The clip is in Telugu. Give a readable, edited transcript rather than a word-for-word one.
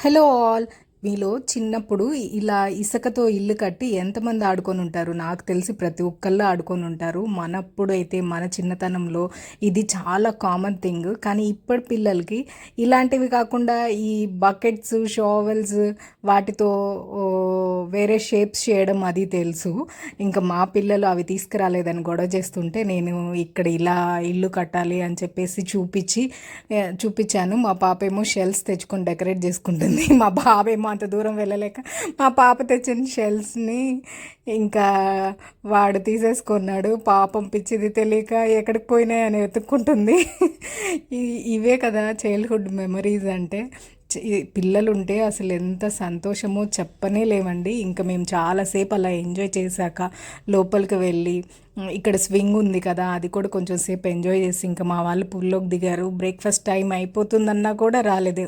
Hello all. మీలో చిన్నప్పుడు ఇలా ఇసుకతో ఇల్లు కట్టి ఎంతమంది ఆడుకొని ఉంటారు? నాకు తెలిసి ప్రతి ఒక్కళ్ళు ఆడుకొని ఉంటారు. మనప్పుడు అయితే మన చిన్నతనంలో ఇది చాలా కామన్ థింగ్. కానీ ఇప్పటి పిల్లలకి ఇలాంటివి కాకుండా ఈ బకెట్స్, షావెల్స్ వాటితో వేరే షేప్స్ చేయడం అది తెలుసు. ఇంకా మా పిల్లలు అవి తీసుకురాలేదని గొడవ చేస్తుంటే నేను ఇక్కడ ఇలా ఇల్లు కట్టాలి అని చెప్పేసి చూపించాను. మా పాప ఏమో షెల్స్ తెచ్చుకొని డెకరేట్ చేసుకుంటుంది. మా బాబేమో అంత దూరం వెళ్ళలేక మా పాప తెచ్చిన షెల్స్ని ఇంకా వాడు తీసేసుకున్నాడు. పాపం పిచ్చిది తెలియక ఎక్కడికి పోయినాయని వెతుక్కుంటుంది. ఇవే కదా చైల్డ్హుడ్ మెమరీస్ అంటే. పిల్లలు ఉంటే అసలు ఎంత సంతోషమో చెప్పనే లేవండి. ఇంకా మేము చాలాసేపు అలా ఎంజాయ్ చేశాక లోపలికి వెళ్ళి ఇక్కడ స్వింగ్ ఉంది కదా, అది కూడా కొంచెం సేపు ఎంజాయ్ చేసి ఇంకా మా వాళ్ళు పూల్లోకి దిగారు. బ్రేక్ఫాస్ట్ టైం అయిపోతుందన్నా కూడా రాలేదు.